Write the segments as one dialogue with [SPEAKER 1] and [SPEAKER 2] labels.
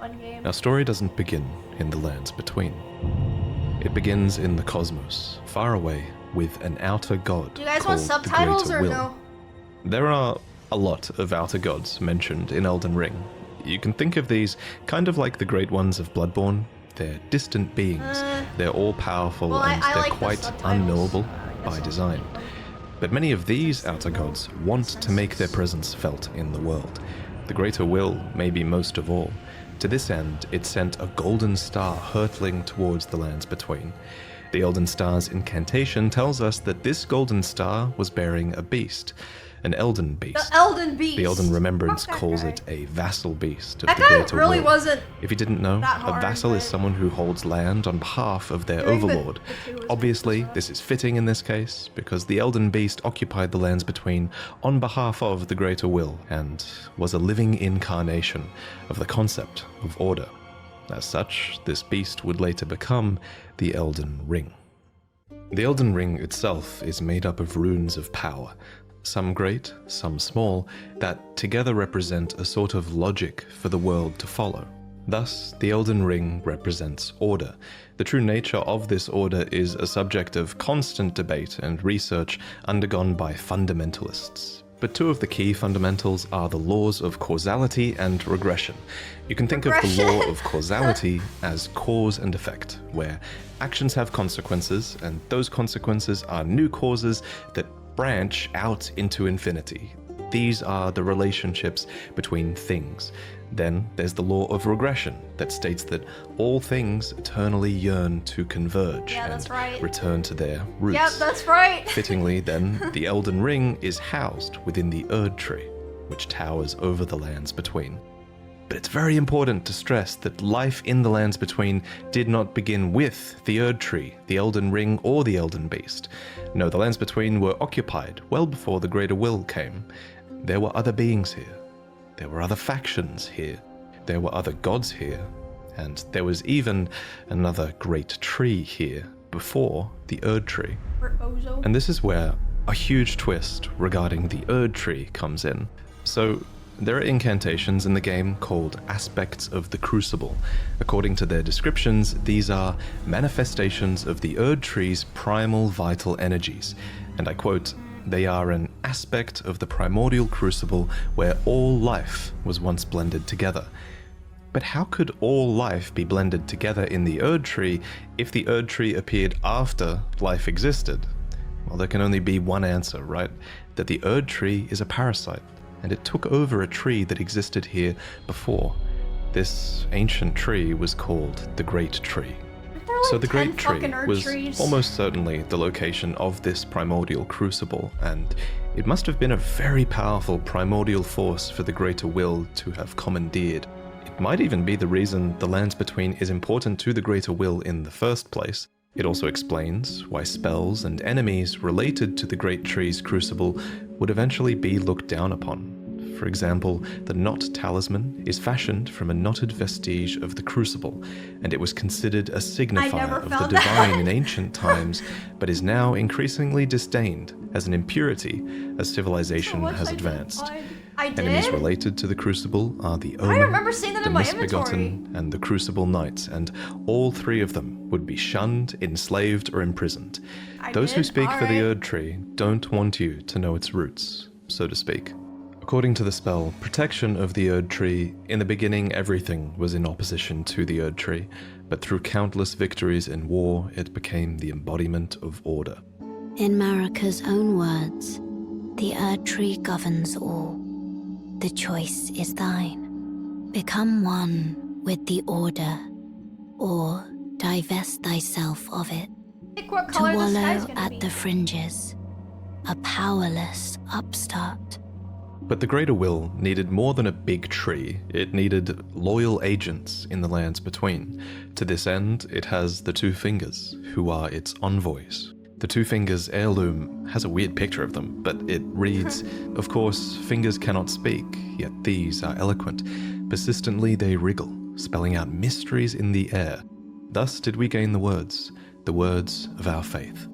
[SPEAKER 1] fun game.
[SPEAKER 2] Our story doesn't begin in the lands between. It begins in the cosmos, far away, with an outer god
[SPEAKER 1] Do you guys
[SPEAKER 2] called
[SPEAKER 1] want subtitles
[SPEAKER 2] the
[SPEAKER 1] or
[SPEAKER 2] Greater Will.
[SPEAKER 1] no?
[SPEAKER 2] There are a lot of outer gods mentioned in Elden Ring. You can think of these kind of like the great ones of Bloodborne. They're distant beings. They're all-powerful
[SPEAKER 1] Well,
[SPEAKER 2] and
[SPEAKER 1] I
[SPEAKER 2] they're
[SPEAKER 1] like the
[SPEAKER 2] quite
[SPEAKER 1] subtitles.
[SPEAKER 2] unknowable
[SPEAKER 1] I guess
[SPEAKER 2] by
[SPEAKER 1] I'll
[SPEAKER 2] design.
[SPEAKER 1] keep them.
[SPEAKER 2] But many of these outer gods want to make their presence felt in the world. The Greater Will, maybe most of all. To this end, it sent a golden star hurtling towards the lands between. The Elden Star's incantation tells us that this golden star was bearing a beast, an Elden beast.
[SPEAKER 1] The Elden Beast.
[SPEAKER 2] The Elden Remembrance
[SPEAKER 1] Fuck that
[SPEAKER 2] calls
[SPEAKER 1] guy.
[SPEAKER 2] it a vassal beast of
[SPEAKER 1] That
[SPEAKER 2] the
[SPEAKER 1] guy
[SPEAKER 2] Greater
[SPEAKER 1] really
[SPEAKER 2] Will.
[SPEAKER 1] wasn't
[SPEAKER 2] If you didn't know,
[SPEAKER 1] that
[SPEAKER 2] a
[SPEAKER 1] hard,
[SPEAKER 2] vassal is
[SPEAKER 1] but-
[SPEAKER 2] someone who holds land on behalf of their
[SPEAKER 1] Doing the
[SPEAKER 2] overlord.
[SPEAKER 1] two was
[SPEAKER 2] Obviously,
[SPEAKER 1] good.
[SPEAKER 2] this is fitting in this case, because the Elden Beast occupied the lands between on behalf of the Greater Will, and was a living incarnation of the concept of order. As such, this beast would later become the Elden Ring. The Elden Ring itself is made up of runes of power, some great, some small, that together represent a sort of logic for the world to follow. Thus, the Elden Ring represents order. The true nature of this order is a subject of constant debate and research undergone by fundamentalists. But two of the key fundamentals are the laws of causality and regression. You can think of the law of causality as cause and effect, where actions have consequences, and those consequences are new causes that branch out into infinity. These are the relationships between things. Then there's the law of regression that states that all things eternally yearn to converge
[SPEAKER 1] Yeah, that's
[SPEAKER 2] and
[SPEAKER 1] right.
[SPEAKER 2] return to their roots.
[SPEAKER 1] Yep, that's right.
[SPEAKER 2] Fittingly, then, the Elden Ring is housed within the Erd Tree, which towers over the lands between. But it's very important to stress that life in the lands between did not begin with the Erd Tree, the Elden Ring, or the Elden Beast. No, the lands between were occupied well before the Greater Will came. There were other beings here. There were other factions here. There were other gods here. And there was even another great tree here before the Erd Tree.
[SPEAKER 1] For Ozo.
[SPEAKER 2] And this is where a huge twist regarding the Erd Tree comes in. So, there are incantations in the game called Aspects of the Crucible. According to their descriptions, these are manifestations of the Erd Tree's primal vital energies. And I quote, "They are an aspect of the primordial crucible where all life was once blended together." But how could all life be blended together in the Erd Tree if the Erd Tree appeared after life existed? Well, there can only be one answer, right? That the Erd Tree is a parasite, and it took over a tree that existed here before. This ancient tree was called the Great Tree.
[SPEAKER 1] Aren't there like
[SPEAKER 2] So the
[SPEAKER 1] 10
[SPEAKER 2] Great Tree
[SPEAKER 1] fucking Erd
[SPEAKER 2] was
[SPEAKER 1] trees?
[SPEAKER 2] almost certainly the location of this primordial crucible, and it must have been a very powerful primordial force for the Greater Will to have commandeered. It might even be the reason the lands between is important to the Greater Will in the first place. It also explains why spells and enemies related to the Great Tree's crucible would eventually be looked down upon. For example, the Knot Talisman is fashioned from a knotted vestige of the crucible, and it was considered a signifier
[SPEAKER 1] never
[SPEAKER 2] of the
[SPEAKER 1] found
[SPEAKER 2] divine
[SPEAKER 1] that.
[SPEAKER 2] in ancient times, but is now increasingly disdained as an impurity as civilization
[SPEAKER 1] What
[SPEAKER 2] has
[SPEAKER 1] I
[SPEAKER 2] advanced.
[SPEAKER 1] did. I did?
[SPEAKER 2] Enemies related to the Crucible are the Omen,
[SPEAKER 1] I remember seeing that
[SPEAKER 2] the
[SPEAKER 1] in my
[SPEAKER 2] Misbegotten,
[SPEAKER 1] inventory.
[SPEAKER 2] and the Crucible Knights, and all three of them would be shunned, enslaved, or imprisoned.
[SPEAKER 1] I
[SPEAKER 2] Those who
[SPEAKER 1] did?
[SPEAKER 2] speak for the
[SPEAKER 1] Alright.
[SPEAKER 2] Erd Tree don't want you to know its roots, so to speak. According to the spell, Protection of the Erd Tree, in the beginning everything was in opposition to the Erd Tree, but through countless victories in war, it became the embodiment of order.
[SPEAKER 3] In Marika's own words, the Erd Tree governs all. The choice is thine. Become one with the order, or divest thyself of it,
[SPEAKER 1] Pick what
[SPEAKER 3] to
[SPEAKER 1] color the sky's
[SPEAKER 3] wallow
[SPEAKER 1] gonna
[SPEAKER 3] at
[SPEAKER 1] be.
[SPEAKER 3] the fringes, a powerless upstart.
[SPEAKER 2] But the Greater Will needed more than a big tree. It needed loyal agents in the lands between. To this end, it has the Two Fingers, who are its envoys. The Two Fingers heirloom has a weird picture of them, but it reads, "Of course, fingers cannot speak, yet these are eloquent. Persistently they wriggle, spelling out mysteries in the air. Thus did we gain the words of our faith."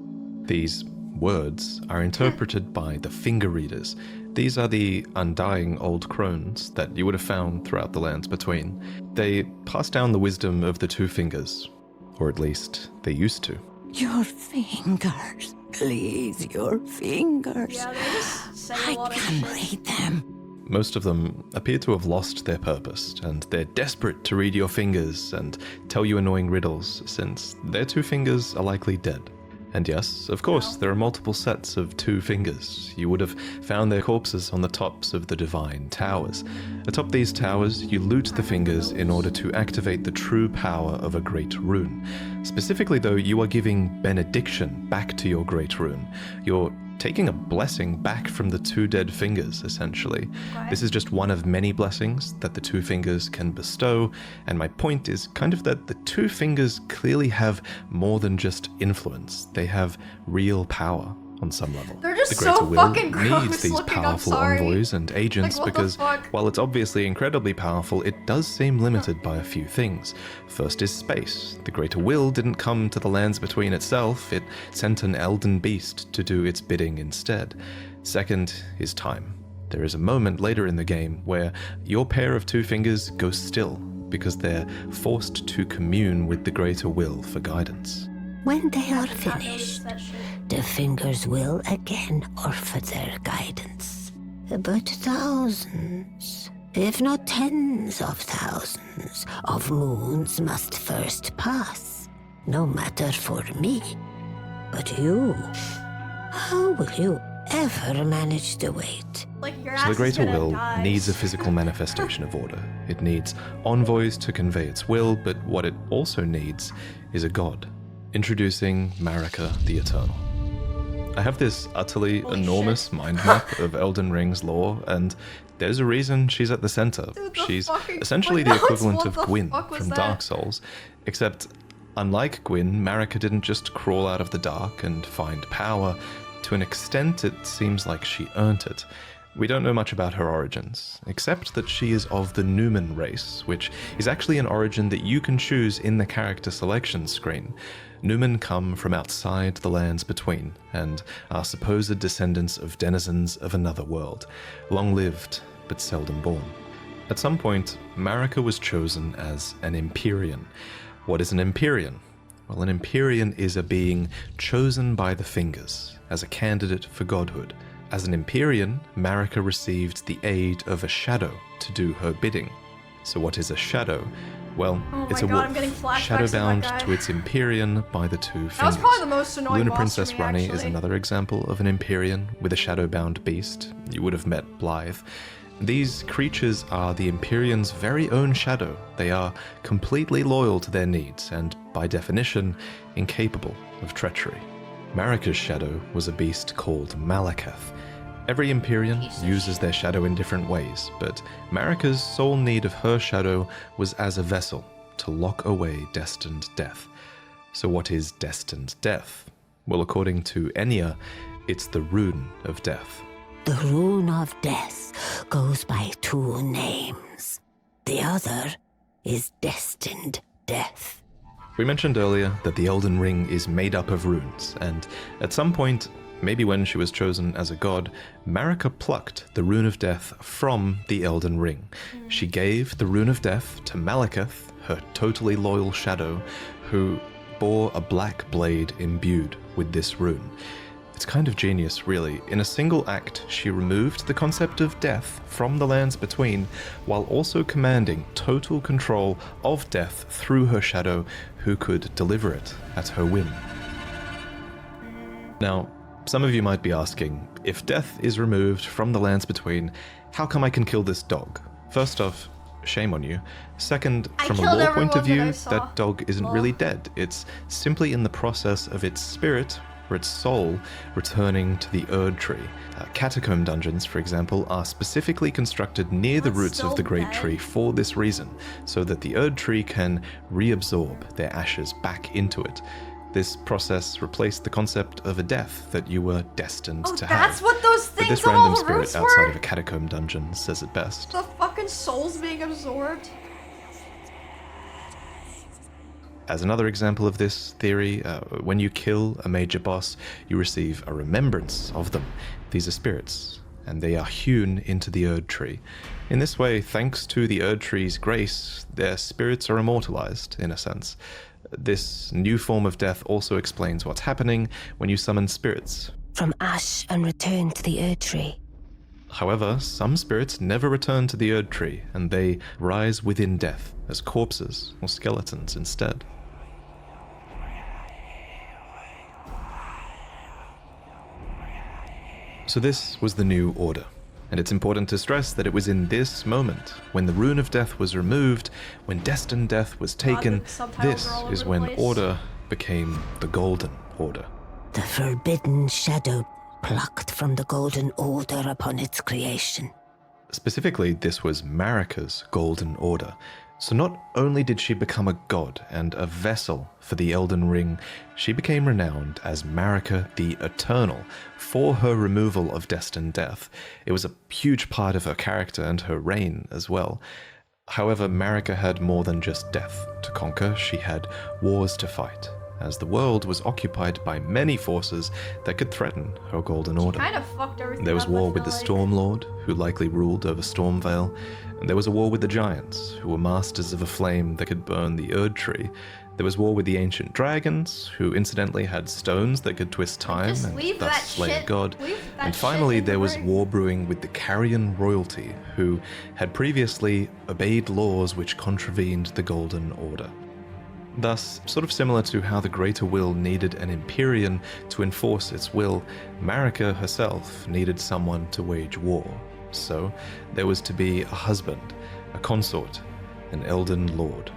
[SPEAKER 2] These words are interpreted by the finger readers, These are the undying old crones that you would have found throughout the lands between. They pass down the wisdom of the two fingers, or at least they used to.
[SPEAKER 4] Your fingers, please, your fingers.
[SPEAKER 1] Yeah, they just say
[SPEAKER 4] I
[SPEAKER 1] a lot of
[SPEAKER 4] can
[SPEAKER 1] shit.
[SPEAKER 4] read them.
[SPEAKER 2] Most of them appear to have lost their purpose, and they're desperate to read your fingers and tell you annoying riddles, since their two fingers are likely dead. And yes, of course, there are multiple sets of two fingers. You would have found their corpses on the tops of the divine towers. Atop these towers, you loot the fingers in order to activate the true power of a great rune. Specifically though, you are giving benediction back to your great rune. You're taking a blessing back from the two dead fingers, essentially.
[SPEAKER 1] Okay.
[SPEAKER 2] This is just one of many blessings that the two fingers can bestow, and my point is kind of that the two fingers clearly have more than just influence. They have real power on some level.
[SPEAKER 1] They're just
[SPEAKER 2] the Greater
[SPEAKER 1] so
[SPEAKER 2] Will
[SPEAKER 1] fucking
[SPEAKER 2] needs
[SPEAKER 1] gross
[SPEAKER 2] these
[SPEAKER 1] looking, I'm
[SPEAKER 2] powerful
[SPEAKER 1] sorry.
[SPEAKER 2] envoys and agents
[SPEAKER 1] Like, what the
[SPEAKER 2] because
[SPEAKER 1] fuck?
[SPEAKER 2] while it's obviously incredibly powerful, it does seem limited by a few things. First is space. The Greater Will didn't come to the lands between itself, it sent an Elden beast to do its bidding instead. Second is time. There is a moment later in the game where your pair of two fingers go still because they're forced to commune with the Greater Will for guidance.
[SPEAKER 4] When they are
[SPEAKER 1] I noticed
[SPEAKER 4] finished,
[SPEAKER 1] that shit.
[SPEAKER 4] the fingers will again offer their guidance. But thousands, if not tens of thousands, of moons must first pass. No matter for me. But you, how will you ever manage to wait?
[SPEAKER 1] Like, your
[SPEAKER 2] So
[SPEAKER 1] ass
[SPEAKER 2] the
[SPEAKER 1] is
[SPEAKER 2] Greater
[SPEAKER 1] gonna
[SPEAKER 2] Will
[SPEAKER 1] die.
[SPEAKER 2] needs a physical manifestation of order. It needs envoys to convey its will, but what it also needs is a god. Introducing Marika the Eternal. I have this utterly
[SPEAKER 1] Holy
[SPEAKER 2] enormous
[SPEAKER 1] shit.
[SPEAKER 2] mind map of Elden Ring's lore, and there's a reason she's at the center.
[SPEAKER 1] Dude, the
[SPEAKER 2] She's
[SPEAKER 1] fucking
[SPEAKER 2] essentially the
[SPEAKER 1] footnotes,
[SPEAKER 2] equivalent
[SPEAKER 1] what
[SPEAKER 2] of
[SPEAKER 1] the
[SPEAKER 2] Gwyn
[SPEAKER 1] fuck was
[SPEAKER 2] from
[SPEAKER 1] that?
[SPEAKER 2] Dark Souls, except unlike Gwyn, Marika didn't just crawl out of the dark and find power. To an extent, it seems like she earned it. We don't know much about her origins, except that she is of the Numen race, which is actually an origin that you can choose in the character selection screen. Numen come from outside the lands between, and are supposed descendants of denizens of another world, long-lived but seldom born. At some point, Marika was chosen as an Empyrean. What is an Empyrean? Well, an Empyrean is a being chosen by the fingers as a candidate for godhood. As an Empyrean, Marika received the aid of a shadow to do her bidding. So what is a shadow? Well,
[SPEAKER 1] Oh
[SPEAKER 2] it's
[SPEAKER 1] my
[SPEAKER 2] a
[SPEAKER 1] God,
[SPEAKER 2] wolf,
[SPEAKER 1] I'm getting flashbacks
[SPEAKER 2] shadow
[SPEAKER 1] of that
[SPEAKER 2] bound
[SPEAKER 1] guy.
[SPEAKER 2] to its Empyrean by the two fingers.
[SPEAKER 1] That was probably the most annoying
[SPEAKER 2] Luna
[SPEAKER 1] boss
[SPEAKER 2] Princess
[SPEAKER 1] for me,
[SPEAKER 2] Rani is
[SPEAKER 1] actually.
[SPEAKER 2] another example of an Empyrean with a shadow-bound beast. You would have met Blythe. These creatures are the Empyrean's very own shadow. They are completely loyal to their needs and, by definition, incapable of treachery. Marika's shadow was a beast called Malakath. Every Empyrean uses their shadow in different ways, but Marika's sole need of her shadow was as a vessel to lock away destined death. So what is destined death? Well, according to Enya, it's the rune of death.
[SPEAKER 4] The rune of death goes by two names. The other is destined death.
[SPEAKER 2] We mentioned earlier that the Elden Ring is made up of runes, and at some point, maybe when she was chosen as a god, Marika plucked the Rune of Death from the Elden Ring. She gave the Rune of Death to Malakath, her totally loyal shadow, who bore a black blade imbued with this rune. It's kind of genius, really. In a single act, she removed the concept of death from the lands between, while also commanding total control of death through her shadow, who could deliver it at her whim. Now, some of you might be asking, if death is removed from the lands between, how come I can kill this dog? First off, shame on you. Second,
[SPEAKER 1] I
[SPEAKER 2] from a
[SPEAKER 1] killed
[SPEAKER 2] lore point of
[SPEAKER 1] everyone that I
[SPEAKER 2] view,
[SPEAKER 1] saw.
[SPEAKER 2] that dog isn't
[SPEAKER 1] Lol.
[SPEAKER 2] really dead. It's simply in the process of its spirit, or its soul, returning to the Erd Tree. Catacomb dungeons, for example, are specifically constructed near the
[SPEAKER 1] That's
[SPEAKER 2] roots of
[SPEAKER 1] so
[SPEAKER 2] the Great
[SPEAKER 1] bad.
[SPEAKER 2] Tree for this reason, so that the Erd Tree can reabsorb their ashes back into it. This process replaced the concept of a death that you were destined
[SPEAKER 1] Oh,
[SPEAKER 2] to
[SPEAKER 1] that's
[SPEAKER 2] have.
[SPEAKER 1] what those
[SPEAKER 2] But
[SPEAKER 1] things
[SPEAKER 2] this
[SPEAKER 1] on all
[SPEAKER 2] random
[SPEAKER 1] the
[SPEAKER 2] spirit
[SPEAKER 1] roots
[SPEAKER 2] outside
[SPEAKER 1] were?
[SPEAKER 2] of a catacomb dungeon says it best.
[SPEAKER 1] The fucking souls being absorbed?
[SPEAKER 2] As another example of this theory, when you kill a major boss, you receive a remembrance of them. These are spirits. and they are hewn into the Erd Tree. In this way, thanks to the Erd Tree's grace, their spirits are immortalized, in a sense. This new form of death also explains what's happening when you summon spirits.
[SPEAKER 4] From ash and return to the Erd Tree.
[SPEAKER 2] However, some spirits never return to the Erd Tree, and they rise within death as corpses or skeletons instead. So this was the new order, and it's important to stress that it was in this moment, when the Rune of Death was removed, when Destined Death was taken, this is when order became the Golden Order.
[SPEAKER 4] The forbidden shadow plucked from the Golden Order upon its creation.
[SPEAKER 2] Specifically, this was Marika's Golden Order. So not only did she become a god and a vessel for the Elden Ring, she became renowned as Marika the Eternal for her removal of Destined Death. It was a huge part of her character and her reign as well. However, Marika had more than just death to conquer. She had wars to fight, as the world was occupied by many forces that could threaten her Golden Order.
[SPEAKER 1] Kind of fucked everything
[SPEAKER 2] There was
[SPEAKER 1] up,
[SPEAKER 2] war
[SPEAKER 1] I
[SPEAKER 2] with the
[SPEAKER 1] feel like.
[SPEAKER 2] Stormlord, who likely ruled over Stormvale, and there was a war with the Giants, who were masters of a flame that could burn the Erd Tree. There was war with the Ancient Dragons, who incidentally had stones that could twist time
[SPEAKER 1] Just
[SPEAKER 2] and
[SPEAKER 1] leave
[SPEAKER 2] thus
[SPEAKER 1] that
[SPEAKER 2] slay a
[SPEAKER 1] shit-
[SPEAKER 2] god.
[SPEAKER 1] leave that
[SPEAKER 2] And
[SPEAKER 1] shit
[SPEAKER 2] finally,
[SPEAKER 1] in the
[SPEAKER 2] there was
[SPEAKER 1] ring.
[SPEAKER 2] war brewing with the Carrion Royalty, who had previously obeyed laws which contravened the Golden Order. Thus, sort of similar to how the Greater Will needed an Empyrean to enforce its will, Marika herself needed someone to wage war. So, there was to be a husband, a consort, an Elden Lord.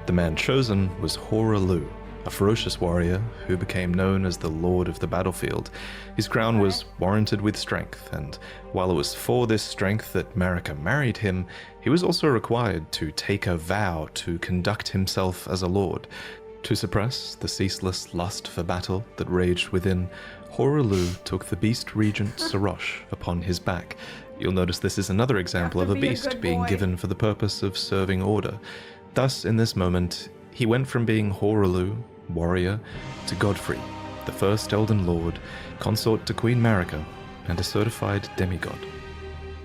[SPEAKER 2] The man chosen was Horalu, a ferocious warrior who became known as the Lord of the Battlefield. His crown was warranted with strength, and while it was for this strength that Marika married him, he was also required to take a vow to conduct himself as a lord. To suppress the ceaseless lust for battle that raged within, Horalu took the beast regent Sarosh upon his back. You'll notice this is another example of
[SPEAKER 1] to
[SPEAKER 2] a
[SPEAKER 1] be a
[SPEAKER 2] beast
[SPEAKER 1] good
[SPEAKER 2] being
[SPEAKER 1] boy.
[SPEAKER 2] given for the purpose of serving order. Thus, in this moment, he went from being Horalu, warrior, to Godfrey, the first Elden Lord, consort to Queen Marika, and a certified demigod.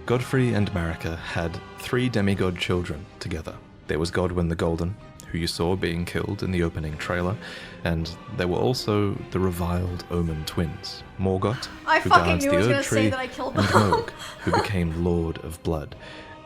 [SPEAKER 2] Godfrey and Marika had 3 demigod children together. There was Godwyn the Golden, who you saw being killed in the opening trailer, and there were also the reviled Omen twins, Morgoth,
[SPEAKER 1] I
[SPEAKER 2] who
[SPEAKER 1] fucking
[SPEAKER 2] guards
[SPEAKER 1] knew
[SPEAKER 2] the
[SPEAKER 1] I was
[SPEAKER 2] Erd
[SPEAKER 1] gonna say
[SPEAKER 2] Tree,
[SPEAKER 1] that I killed
[SPEAKER 2] and
[SPEAKER 1] them.
[SPEAKER 2] Mohg, who became Lord of Blood.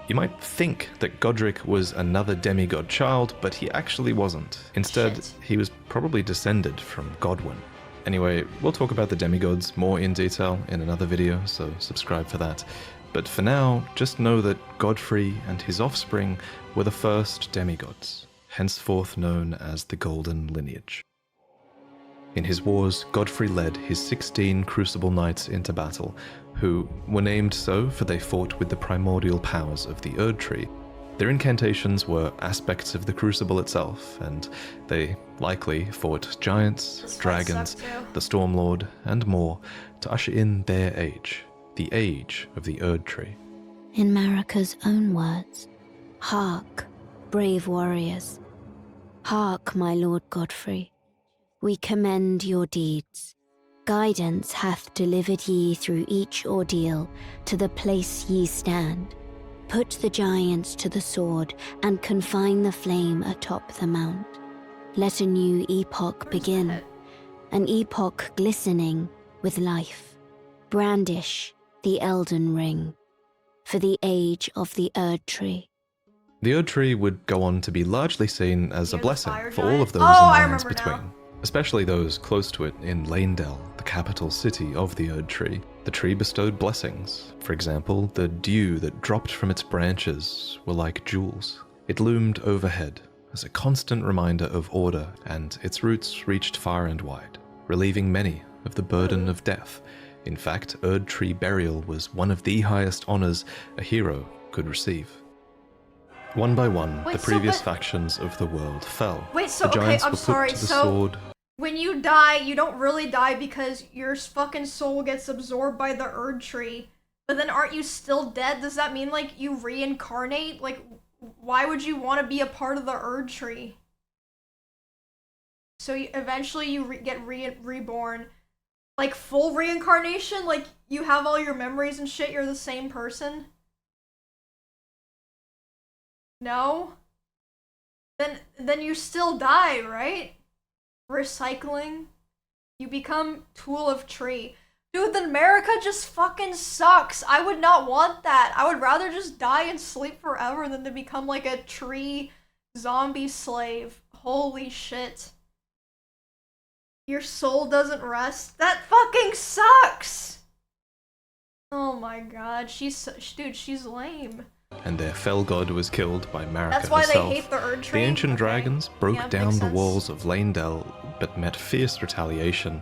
[SPEAKER 2] You might think that Godric was another demigod child, but he actually wasn't. Instead,
[SPEAKER 1] Shit.
[SPEAKER 2] he was probably descended from Godwyn. Anyway, we'll talk about the demigods more in detail in another video, so subscribe for that. But for now, just know that Godfrey and his offspring were the first demigods, henceforth known as the Golden Lineage. In his wars, Godfrey led his 16 Crucible Knights into battle, who were named so for they fought with the primordial powers of the Erd Tree. Their incantations were aspects of the Crucible itself, and they likely fought giants,
[SPEAKER 1] This fight
[SPEAKER 2] dragons,
[SPEAKER 1] sucked too.
[SPEAKER 2] the Stormlord, and more to usher in their age, the age of the Erd Tree.
[SPEAKER 3] In Marika's own words, "Hark, brave warriors. Hark, my Lord Godfrey. We commend your deeds. Guidance hath delivered ye through each ordeal to the place ye stand. Put the giants to the sword and confine the flame atop the mount. Let a new epoch begin,
[SPEAKER 1] that?
[SPEAKER 3] an epoch glistening with life. Brandish the Elden Ring for the age of the Erd Tree."
[SPEAKER 2] The Erd Tree would go on to be largely seen as a
[SPEAKER 1] Near the
[SPEAKER 2] blessing
[SPEAKER 1] fire
[SPEAKER 2] for all
[SPEAKER 1] giant?
[SPEAKER 2] of those
[SPEAKER 1] Oh,
[SPEAKER 2] in the
[SPEAKER 1] I
[SPEAKER 2] lands
[SPEAKER 1] remember now.
[SPEAKER 2] between, especially those close to it in Lanedell, the capital city of the Erd Tree. The tree bestowed blessings. For example, the dew that dropped from its branches were like jewels. It loomed overhead as a constant reminder of order, and its roots reached far and wide, relieving many of the burden of death. In fact, Erd Tree burial was one of the highest honors a hero could receive. One by one,
[SPEAKER 1] Wait,
[SPEAKER 2] the
[SPEAKER 1] so
[SPEAKER 2] previous
[SPEAKER 1] but-
[SPEAKER 2] factions of the world fell.
[SPEAKER 1] Wait, so,
[SPEAKER 2] the
[SPEAKER 1] okay,
[SPEAKER 2] giants
[SPEAKER 1] I'm
[SPEAKER 2] were put
[SPEAKER 1] sorry,
[SPEAKER 2] to the
[SPEAKER 1] so-
[SPEAKER 2] sword.
[SPEAKER 1] When you die, you don't really die because your fucking soul gets absorbed by the Erd Tree. But then aren't you still dead? Does that mean, like, you reincarnate? Like, why would you want to be a part of the Erd Tree? So eventually you get reborn, Like full reincarnation? Like you have all your memories and shit, you're the same person? No? Then you still die, right? Recycling. You become tool of tree. Dude, then America just fucking sucks. I would not want that. I would rather just die and sleep forever than to become like a tree zombie slave. Holy shit. Your soul doesn't rest? That fucking sucks! Oh my god, dude, she's lame.
[SPEAKER 2] And their fell god was killed by Marika
[SPEAKER 1] That's why
[SPEAKER 2] herself.
[SPEAKER 1] they hate the Erd
[SPEAKER 2] The
[SPEAKER 1] Tree?
[SPEAKER 2] ancient
[SPEAKER 1] Okay.
[SPEAKER 2] dragons broke
[SPEAKER 1] Yeah,
[SPEAKER 2] down
[SPEAKER 1] makes
[SPEAKER 2] the
[SPEAKER 1] sense.
[SPEAKER 2] walls of Lanedell, but met fierce retaliation.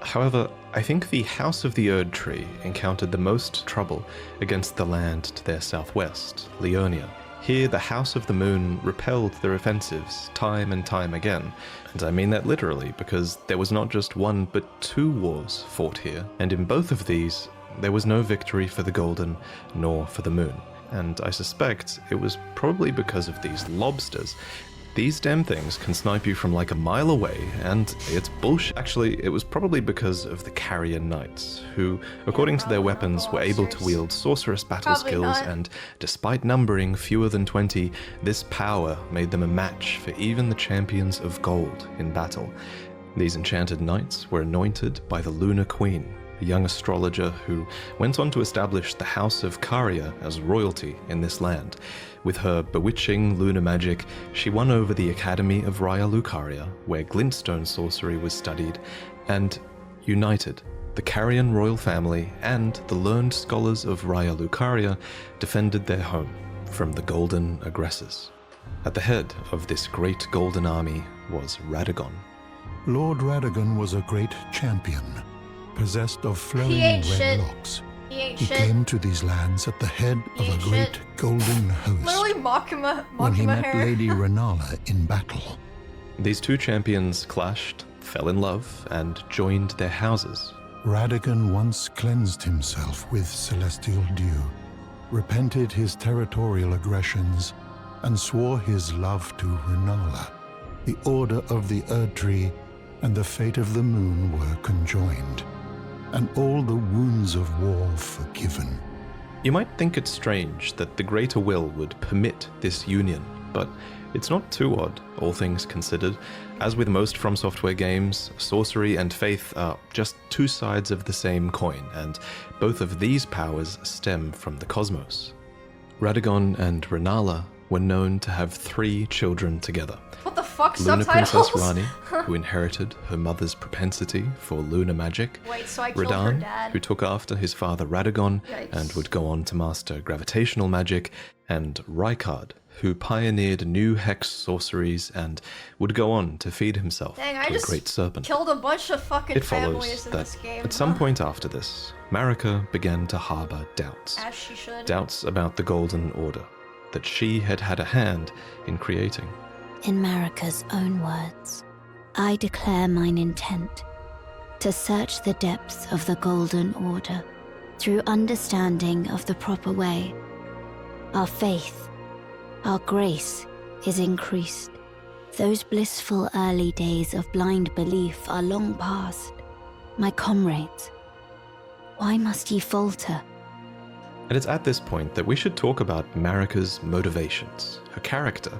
[SPEAKER 2] However, I think the House of the Erd Tree encountered the most trouble against the land to their southwest, Leonia. Here, the House of the Moon repelled their offensives time and time again, and I mean that literally, because there was not just one but two wars fought here, and in both of these, there was no victory for the Golden nor for the Moon. And I suspect it was probably because of these lobsters. These damn things can snipe you from like a mile away, and it's bullshit. Actually, it was probably because of the Carrion Knights, who, according to their weapons, were able to wield sorceress battle
[SPEAKER 1] Probably
[SPEAKER 2] skills,
[SPEAKER 1] not.
[SPEAKER 2] and despite numbering fewer than 20, this power made them a match for even the champions of gold in battle. These enchanted knights were anointed by the Lunar Queen, a young astrologer who went on to establish the House of Caria as royalty in this land. With her bewitching lunar magic, she won over the Academy of Raya Lucaria, where glintstone sorcery was studied, and united the Carian royal family and the learned scholars of Raya Lucaria defended their home from the golden aggressors. At the head of this great golden army was Radagon.
[SPEAKER 5] Lord Radagon was a great champion, possessed of flowing
[SPEAKER 1] ain't
[SPEAKER 5] red
[SPEAKER 1] shit.
[SPEAKER 5] locks.
[SPEAKER 1] He ain't
[SPEAKER 5] He
[SPEAKER 1] shit.
[SPEAKER 5] came to these lands at the head
[SPEAKER 1] He
[SPEAKER 5] of a
[SPEAKER 1] ain't
[SPEAKER 5] great
[SPEAKER 1] shit.
[SPEAKER 5] golden host
[SPEAKER 1] Literally Makima
[SPEAKER 5] when he met
[SPEAKER 1] hair.
[SPEAKER 5] Lady Renala in battle.
[SPEAKER 2] These two champions clashed, fell in love, and joined their houses.
[SPEAKER 5] Radagon once cleansed himself with celestial dew, repented his territorial aggressions, and swore his love to Renala. The order of the Erd Tree and the fate of the moon were conjoined, and all the wounds of war forgiven.
[SPEAKER 2] You might think it's strange that the Greater Will would permit this union, but it's not too odd, all things considered. As with most From Software games, sorcery and faith are just two sides of the same coin, and both of these powers stem from the cosmos. Radagon and Renala were known to have 3 children together.
[SPEAKER 1] What the fuck,
[SPEAKER 2] Lunar
[SPEAKER 1] subtitles?
[SPEAKER 2] Princess Rani, who inherited her mother's propensity for lunar magic.
[SPEAKER 1] Wait, so I killed her
[SPEAKER 2] Radahn,
[SPEAKER 1] dad.
[SPEAKER 2] who took after his father Radagon
[SPEAKER 1] Yikes.
[SPEAKER 2] and would go on to master gravitational magic, and Rykard, who pioneered new hex sorceries and would go on to feed himself
[SPEAKER 1] Dang, I
[SPEAKER 2] to a
[SPEAKER 1] just
[SPEAKER 2] great serpent.
[SPEAKER 1] killed a bunch of fucking
[SPEAKER 2] It
[SPEAKER 1] families
[SPEAKER 2] follows
[SPEAKER 1] in
[SPEAKER 2] that
[SPEAKER 1] this game.
[SPEAKER 2] at some point after this, Marika began to harbor doubts.
[SPEAKER 1] As she should.
[SPEAKER 2] Doubts about the Golden Order, that she had had a hand in creating.
[SPEAKER 3] In Marika's own words, I declare mine intent to search the depths of the Golden Order through understanding of the proper way. Our faith, our grace is increased. Those blissful early days of blind belief are long past. My comrades, why must ye falter?
[SPEAKER 2] And it's at this point that we should talk about Marika's motivations, her character.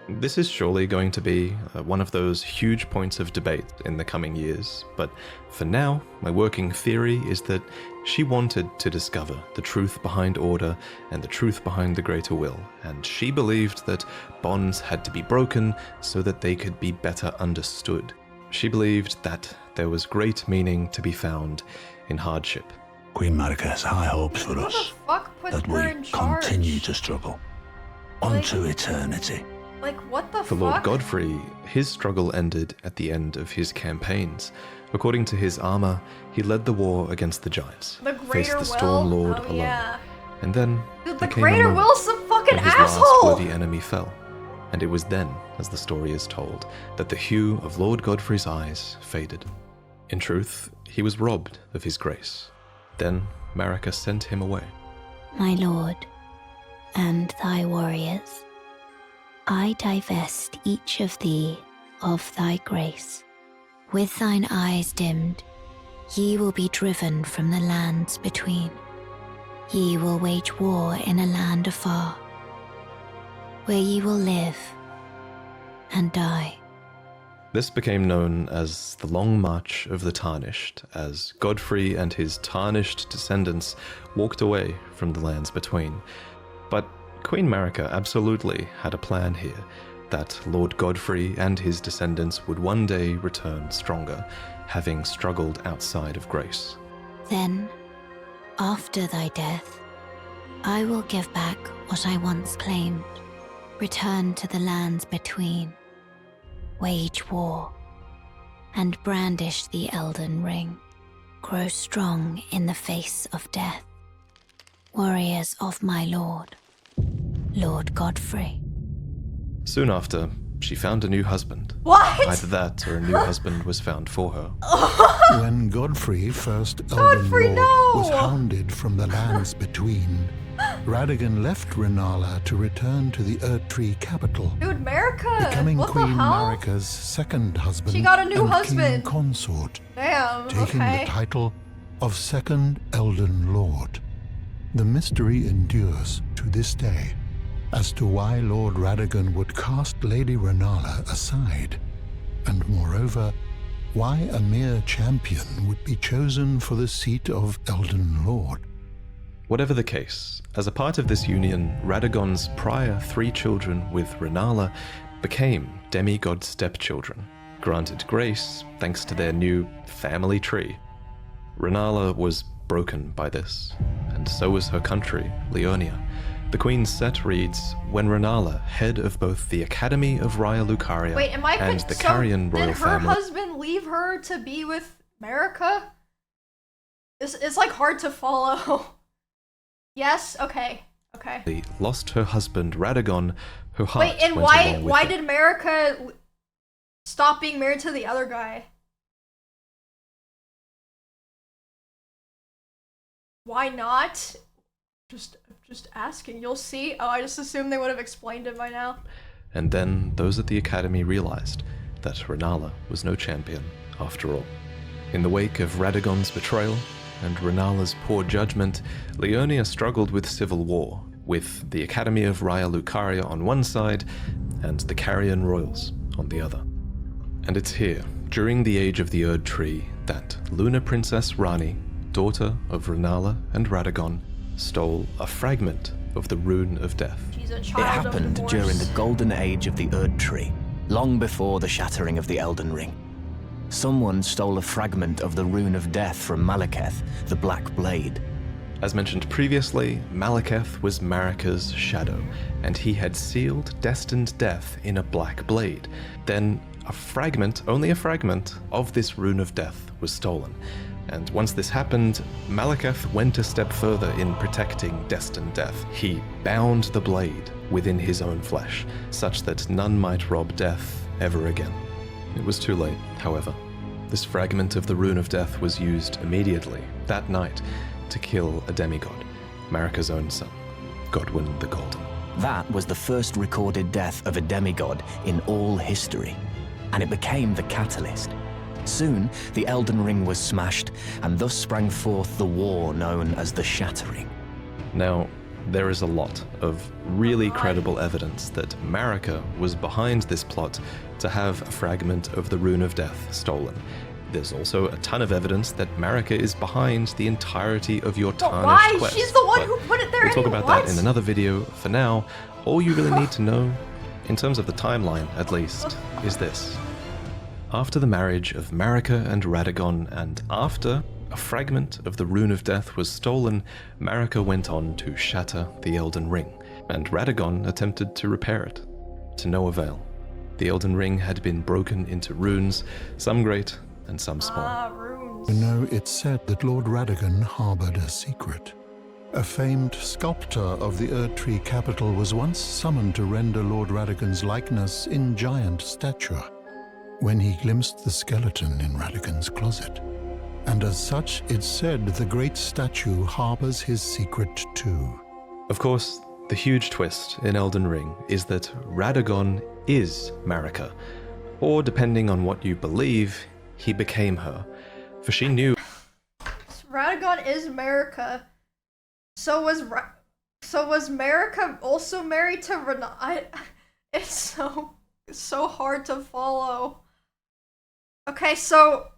[SPEAKER 2] This is surely going to be one of those huge points of debate in the coming years, but for now, my working theory is that she wanted to discover the truth behind order and the truth behind the greater will, and she believed that bonds had to be broken so that they could be better understood. She believed that there was great meaning to be found in hardship.
[SPEAKER 6] Queen Marika has high hopes for
[SPEAKER 1] Who the
[SPEAKER 6] us,
[SPEAKER 1] fuck put
[SPEAKER 6] that
[SPEAKER 1] her
[SPEAKER 6] we
[SPEAKER 1] in charge?
[SPEAKER 6] continue to struggle. Unto eternity.
[SPEAKER 1] Like, what the
[SPEAKER 2] For
[SPEAKER 1] fuck?
[SPEAKER 2] Lord Godfrey, his struggle ended at the end of his campaigns. According to his armor, he led the war against the giants,
[SPEAKER 1] The
[SPEAKER 2] faced
[SPEAKER 1] Greater
[SPEAKER 2] the
[SPEAKER 1] Will?
[SPEAKER 2] Storm Lord
[SPEAKER 1] Oh,
[SPEAKER 2] alone,
[SPEAKER 1] yeah.
[SPEAKER 2] and then
[SPEAKER 1] Dude, the
[SPEAKER 2] there came a
[SPEAKER 1] Greater
[SPEAKER 2] moment
[SPEAKER 1] Will's some fucking
[SPEAKER 2] when his last
[SPEAKER 1] asshole!
[SPEAKER 2] worthy enemy fell, and it was then, as the story is told, that the hue of Lord Godfrey's eyes faded. In truth, he was robbed of his grace. Then Marika sent him away.
[SPEAKER 3] My lord, and thy warriors, I divest each of thee of thy grace. With thine eyes dimmed, ye will be driven from the lands between. Ye will wage war in a land afar, where ye will live and die.
[SPEAKER 2] This became known as the Long March of the Tarnished, as Godfrey and his tarnished descendants walked away from the lands between. But Queen Marika absolutely had a plan here, that Lord Godfrey and his descendants would one day return stronger, having struggled outside of grace.
[SPEAKER 3] Then, after thy death, I will give back what I once claimed, return to the lands between, wage war, and brandish the Elden Ring, grow strong in the face of death. Warriors of my lord, Lord Godfrey.
[SPEAKER 2] Soon after, she found a new husband.
[SPEAKER 1] What?
[SPEAKER 2] Either that or a new husband was found for her.
[SPEAKER 5] When Godfrey, first Elden Lord,
[SPEAKER 1] no!
[SPEAKER 5] was hounded from the lands between, Radagon left Renala to return to the Erdtree capital,
[SPEAKER 1] Dude, Marika!
[SPEAKER 5] becoming
[SPEAKER 1] What
[SPEAKER 5] Queen
[SPEAKER 1] the hell?
[SPEAKER 5] Marika's second husband
[SPEAKER 1] She got a new
[SPEAKER 5] and
[SPEAKER 1] husband.
[SPEAKER 5] king consort,
[SPEAKER 1] Damn,
[SPEAKER 5] taking
[SPEAKER 1] okay.
[SPEAKER 5] the title of Second Elden Lord. The mystery endures to this day as to why Lord Radagon would cast Lady Renala aside, and moreover, why a mere champion would be chosen for the seat of Elden Lord.
[SPEAKER 2] Whatever the case, as a part of this union, Radagon's prior 3 children with Renala became demigod stepchildren, granted grace thanks to their new family tree. Renala was broken by this, and so was her country, Leonia. The Queen's set reads, when Renala, head of both the Academy of Raya Lucaria
[SPEAKER 1] Wait, am I
[SPEAKER 2] and the Carian royal
[SPEAKER 1] did her
[SPEAKER 2] family...
[SPEAKER 1] husband leave her to be with Marika? It's like hard to follow. Yes? Okay. Okay.
[SPEAKER 2] lost her husband Radagon, her heart
[SPEAKER 1] Wait, and
[SPEAKER 2] went
[SPEAKER 1] why
[SPEAKER 2] along with
[SPEAKER 1] why
[SPEAKER 2] it.
[SPEAKER 1] did Marika stop being married to the other guy? Why not? Just asking. You'll see. Oh, I just assumed they would have explained it by now.
[SPEAKER 2] And then those at the Academy realized that Renala was no champion after all. In the wake of Radagon's betrayal and Renala's poor judgment, Leonia struggled with civil war, with the Academy of Raya Lucaria on one side and the Carian royals on the other. And it's here, during the age of the Erdtree, that Luna Princess Rani, daughter of Renala and Radagon, stole a fragment of the Rune of Death.
[SPEAKER 1] She's a
[SPEAKER 6] It
[SPEAKER 1] child of
[SPEAKER 6] happened
[SPEAKER 1] divorce.
[SPEAKER 6] during the golden age of the Erdtree, long before the shattering of the Elden Ring. Someone stole a fragment of the Rune of Death from Malekith, the Black Blade.
[SPEAKER 2] As mentioned previously, Malekith was Marika's shadow, and he had sealed destined death in a black blade. Then a fragment, only a fragment, of this Rune of Death was stolen. And once this happened, Malekith went a step further in protecting destined death. He bound the blade within his own flesh, such that none might rob death ever again. It was too late, however. This fragment of the Rune of Death was used immediately, that night, to kill a demigod, Marika's own son, Godwyn the Golden.
[SPEAKER 6] That was the first recorded death of a demigod in all history, and it became the catalyst. Soon, the Elden Ring was smashed, and thus sprang forth the war known as the Shattering.
[SPEAKER 2] Now, there is a lot of really credible evidence that Marika was behind this plot to have a fragment of the Rune of Death stolen. There's also a ton of evidence that Marika is behind the entirety of your
[SPEAKER 1] But
[SPEAKER 2] tarnished
[SPEAKER 1] why?
[SPEAKER 2] quest.
[SPEAKER 1] She's the one
[SPEAKER 2] but
[SPEAKER 1] who put it there
[SPEAKER 2] we'll talk
[SPEAKER 1] anyway.
[SPEAKER 2] about that in another video. For now, all you really need to know, in terms of the timeline at least, is this. After the marriage of Marika and Radagon, and after a fragment of the Rune of Death was stolen, Marika went on to shatter the Elden Ring, and Radagon attempted to repair it, to no avail. The Elden Ring had been broken into runes, some great and some small.
[SPEAKER 1] Ah, runes.
[SPEAKER 5] You know, it's said that Lord Radagon harbored a secret. A famed sculptor of the Erdtree capital was once summoned to render Lord Radagon's likeness in giant stature, when he glimpsed the skeleton in Radagon's closet. And as such, it's said the great statue harbors his secret too.
[SPEAKER 2] Of course, the huge twist in Elden Ring is that Radagon is Marika, or depending on what you believe, he became her, for she knew
[SPEAKER 1] Marika. So was Marika also married to Renala? It's so hard to follow. Okay, so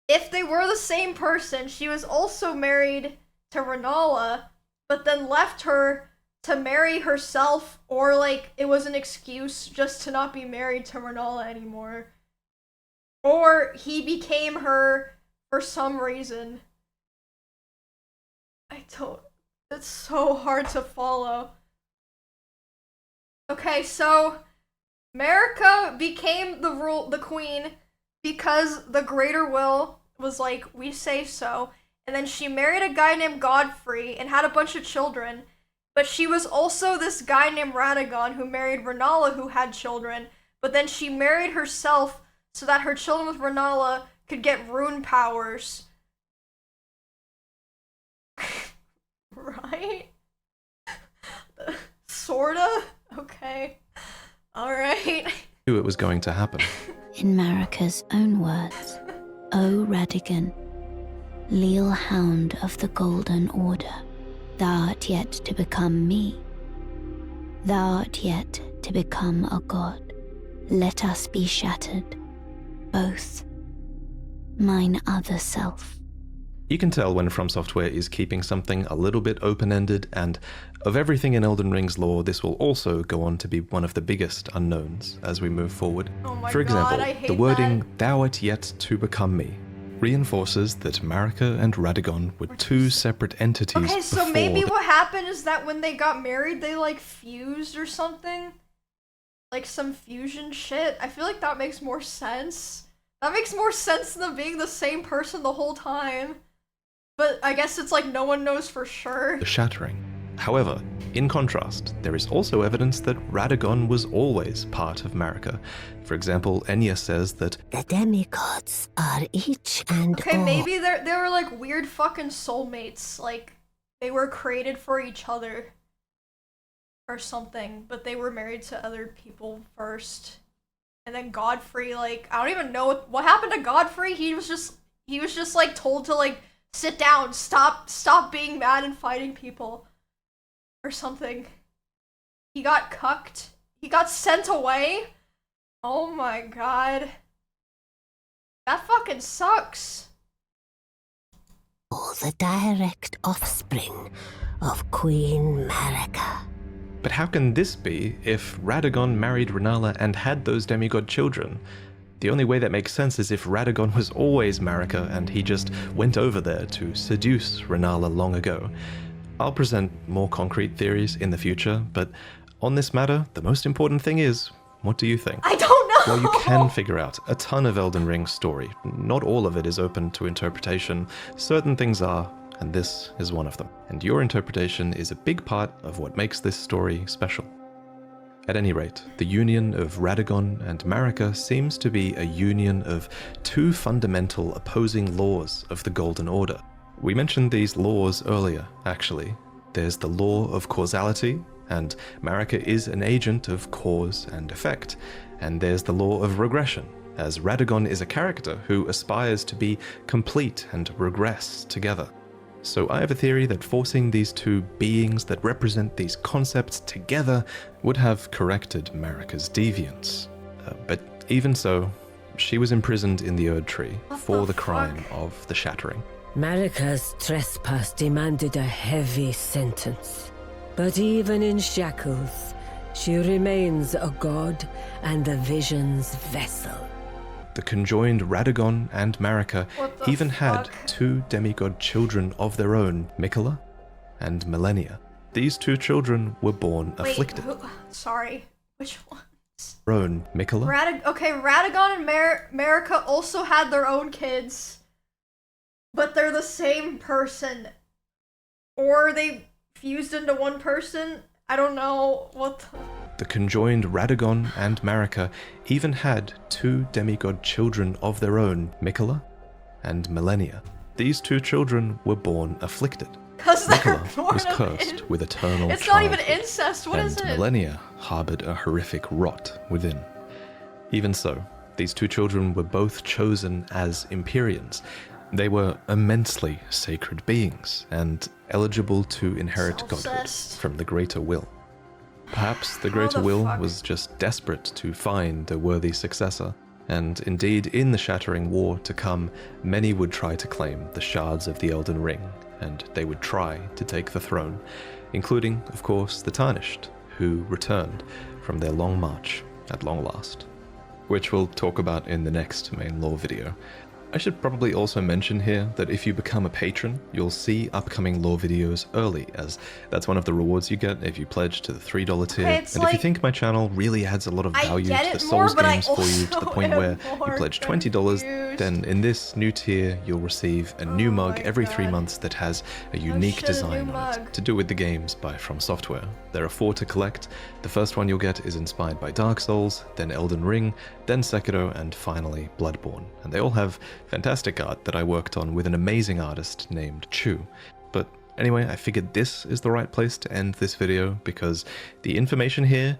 [SPEAKER 1] if they were the same person, she was also married to Renala, but then left her to marry herself, or like it was an excuse just to not be married to Renala anymore. Or he became her for some reason. It's so hard to follow. Okay, so Marika became the queen because the Greater Will was like, we say so. And then she married a guy named Godfrey and had a bunch of children. But she was also this guy named Radagon who married Renala, who had children. But then she married herself so that her children with Renala could get rune powers. Right? Sorta? Okay. Alright.
[SPEAKER 2] Knew it was going to happen.
[SPEAKER 3] In Marika's own words, O Radigan, leal hound of the Golden Order, thou art yet to become me. Thou art yet to become a god. Let us be shattered, both. Mine other self.
[SPEAKER 2] You can tell when From Software is keeping something a little bit open-ended, and of everything in Elden Ring's lore, this will also go on to be one of the biggest unknowns as we move forward.
[SPEAKER 1] Oh my
[SPEAKER 2] For example,
[SPEAKER 1] God, I hate
[SPEAKER 2] the wording,
[SPEAKER 1] that.
[SPEAKER 2] thou art yet to become me, reinforces that Marika and Radagon were two separate entities
[SPEAKER 1] Okay, so
[SPEAKER 2] before
[SPEAKER 1] maybe what happened is that when they got married, they like fused or something? Like some fusion shit? I feel like that makes more sense. That makes more sense than them being the same person the whole time. But I guess it's like no one knows for sure.
[SPEAKER 2] the shattering. However, in contrast, there is also evidence that Radagon was always part of Marika. For example, Enya says that
[SPEAKER 4] The demigods are each and
[SPEAKER 1] Okay,
[SPEAKER 4] all.
[SPEAKER 1] maybe they were like weird fucking soulmates. Like, they were created for each other. Or something. But they were married to other people first. And then Godfrey, like, I don't even know what happened to Godfrey. He was just like told to like sit down, stop being mad and fighting people. Or something. He got cucked. He got sent away. Oh my god. That fucking sucks.
[SPEAKER 4] All the direct offspring of Queen Marika.
[SPEAKER 2] But how can this be if Radagon married Renala and had those demigod children? The only way that makes sense is if Radagon was always Marika and he just went over there to seduce Renala long ago. I'll present more concrete theories in the future, but on this matter, the most important thing is, what do you think?
[SPEAKER 1] I don't know.
[SPEAKER 2] While you can figure out a ton of Elden Ring's story, not all of it is open to interpretation. Certain things are, and this is one of them. And your interpretation is a big part of what makes this story special. At any rate, the union of Radagon and Marika seems to be a union of two fundamental opposing laws of the Golden Order. We mentioned these laws earlier, actually. There's the law of causality, and Marika is an agent of cause and effect. And there's the law of regression, as Radagon is a character who aspires to be complete and regress together. So I have a theory that forcing these two beings that represent these concepts together would have corrected Marika's deviance. But even so, she was imprisoned in the Erd Tree for the crime of the shattering.
[SPEAKER 7] Marika's trespass demanded a heavy sentence. But even in shackles, she remains a god and the vision's vessel.
[SPEAKER 2] The conjoined Radagon and Marika
[SPEAKER 1] What the
[SPEAKER 2] even had
[SPEAKER 1] fuck?
[SPEAKER 2] two demigod children of their own, Mikola and Millennia. These two children were born afflicted.
[SPEAKER 1] Sorry. Which one?
[SPEAKER 2] Own Mikola
[SPEAKER 1] Radagon and Marika also had their own kids. But they're the same person. Or they fused into one person. I don't know what
[SPEAKER 2] The conjoined Radagon and Marika even had two demigod children of their own, Mikola and Millennia. These two children were born afflicted.
[SPEAKER 1] Because they're
[SPEAKER 2] Mikola
[SPEAKER 1] born
[SPEAKER 2] was
[SPEAKER 1] of
[SPEAKER 2] cursed with eternal
[SPEAKER 1] It's not even
[SPEAKER 2] childhood,
[SPEAKER 1] incest. What is
[SPEAKER 2] and
[SPEAKER 1] it?
[SPEAKER 2] Millennia harbored a horrific rot within. Even so, these two children were both chosen as Empyreans, They were immensely sacred beings and eligible to inherit godhood
[SPEAKER 1] Self-obsessed.
[SPEAKER 2] from the Greater Will. Perhaps the Greater
[SPEAKER 1] the
[SPEAKER 2] Will
[SPEAKER 1] fuck?
[SPEAKER 2] was just desperate to find a worthy successor, and indeed in the Shattering War to come, many would try to claim the shards of the Elden Ring, and they would try to take the throne, including, of course, the Tarnished, who returned from their long march at long last, which we'll talk about in the next main lore video. I should probably also mention here that if you become a patron, you'll see upcoming lore videos early, as that's one of the rewards you get if you pledge to the $3 tier.
[SPEAKER 1] Okay,
[SPEAKER 2] And
[SPEAKER 1] it's
[SPEAKER 2] if you
[SPEAKER 1] like-
[SPEAKER 2] think my channel really adds a lot of
[SPEAKER 1] I
[SPEAKER 2] value
[SPEAKER 1] get
[SPEAKER 2] to
[SPEAKER 1] it
[SPEAKER 2] the
[SPEAKER 1] more,
[SPEAKER 2] Souls
[SPEAKER 1] but I
[SPEAKER 2] games for you to the
[SPEAKER 1] also
[SPEAKER 2] point
[SPEAKER 1] am
[SPEAKER 2] where you
[SPEAKER 1] more
[SPEAKER 2] pledge $20,
[SPEAKER 1] confused.
[SPEAKER 2] then in this new tier you'll receive a new
[SPEAKER 1] Oh
[SPEAKER 2] mug
[SPEAKER 1] my
[SPEAKER 2] every 3
[SPEAKER 1] God.
[SPEAKER 2] months that has a unique
[SPEAKER 1] shit, a new
[SPEAKER 2] design on it,
[SPEAKER 1] mug.
[SPEAKER 2] to do with the games by From Software. There are 4 to collect. The first one you'll get is inspired by Dark Souls, then Elden Ring, then Sekiro, and finally Bloodborne. And they all have fantastic art that I worked on with an amazing artist named Chu. But anyway, I figured this is the right place to end this video because the information here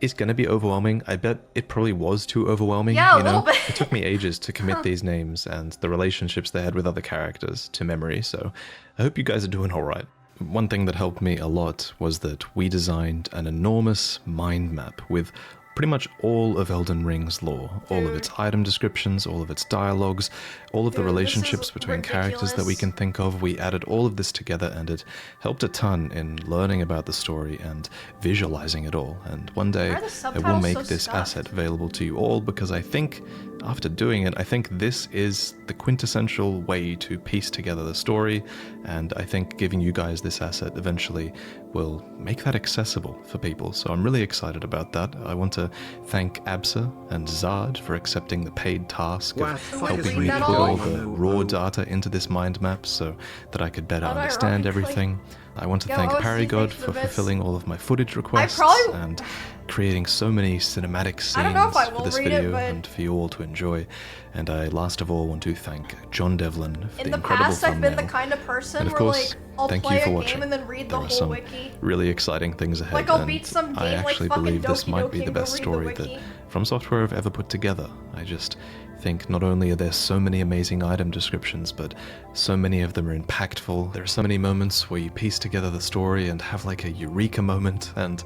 [SPEAKER 2] is going to be overwhelming. I bet it probably was too overwhelming.
[SPEAKER 1] Yeah, a
[SPEAKER 2] you know?
[SPEAKER 1] little bit.
[SPEAKER 2] It took me ages to commit these names and the relationships they had with other characters to memory, so I hope you guys are doing alright. One thing that helped me a lot was that we designed an enormous mind map with pretty much all of Elden Ring's lore, all of its item descriptions, all of its dialogues, all of the
[SPEAKER 1] Dude, this
[SPEAKER 2] relationships
[SPEAKER 1] is
[SPEAKER 2] between characters that we
[SPEAKER 1] ridiculous.
[SPEAKER 2] can think of. We added all of this together and it helped a ton in learning about the story and visualizing it all. And one day
[SPEAKER 1] Why are the
[SPEAKER 2] I will
[SPEAKER 1] subtitles
[SPEAKER 2] make
[SPEAKER 1] so
[SPEAKER 2] this
[SPEAKER 1] stuffed?
[SPEAKER 2] asset available to you all because I think after doing it, I think this is the quintessential way to piece together the story, and I think giving you guys this asset eventually will make that accessible for people. So I'm really excited about that. I want to thank Absa and Zard for accepting the paid task of helping me
[SPEAKER 1] that
[SPEAKER 2] put all
[SPEAKER 1] all?
[SPEAKER 2] the raw data into this mind map so that I could better
[SPEAKER 1] Not
[SPEAKER 2] understand
[SPEAKER 1] ironically.
[SPEAKER 2] everything. I want to
[SPEAKER 1] Yo,
[SPEAKER 2] thank
[SPEAKER 1] OC,
[SPEAKER 2] Paragod
[SPEAKER 1] thanks for
[SPEAKER 2] for
[SPEAKER 1] the bits.
[SPEAKER 2] fulfilling all of my footage requests
[SPEAKER 1] probably-
[SPEAKER 2] and creating so many cinematic scenes
[SPEAKER 1] I don't know if I
[SPEAKER 2] for
[SPEAKER 1] will
[SPEAKER 2] this
[SPEAKER 1] read it,
[SPEAKER 2] video
[SPEAKER 1] but-
[SPEAKER 2] and for you all to enjoy. And I last of all want to thank John Devlin for
[SPEAKER 1] In
[SPEAKER 2] the
[SPEAKER 1] the
[SPEAKER 2] incredible
[SPEAKER 1] past, I've
[SPEAKER 2] thumbnail.
[SPEAKER 1] been the kind of person
[SPEAKER 2] And of
[SPEAKER 1] where,
[SPEAKER 2] course,
[SPEAKER 1] like, I'll
[SPEAKER 2] thank
[SPEAKER 1] play
[SPEAKER 2] you for
[SPEAKER 1] a
[SPEAKER 2] watching.
[SPEAKER 1] game and then read the
[SPEAKER 2] There are
[SPEAKER 1] whole
[SPEAKER 2] some
[SPEAKER 1] wiki.
[SPEAKER 2] really exciting things ahead.
[SPEAKER 1] Like, I'll
[SPEAKER 2] and
[SPEAKER 1] beat some
[SPEAKER 2] I
[SPEAKER 1] game like
[SPEAKER 2] actually
[SPEAKER 1] fucking
[SPEAKER 2] believe this
[SPEAKER 1] Doki
[SPEAKER 2] might be
[SPEAKER 1] Doki
[SPEAKER 2] the
[SPEAKER 1] and
[SPEAKER 2] best
[SPEAKER 1] go read the
[SPEAKER 2] story
[SPEAKER 1] wiki.
[SPEAKER 2] that From Software have ever put together. I just think not only are there so many amazing item descriptions, but so many of them are impactful. There are so many moments where you piece together the story and have like a eureka moment, and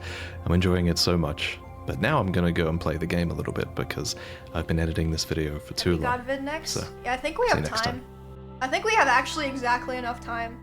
[SPEAKER 2] I'm enjoying it so much. But now I'm gonna go and play the game a little bit because I've been editing this video for too long.
[SPEAKER 1] VaatiVid next?
[SPEAKER 2] So,
[SPEAKER 1] Yeah, I think we
[SPEAKER 2] see you
[SPEAKER 1] have
[SPEAKER 2] next
[SPEAKER 1] time. I think we have actually exactly enough time.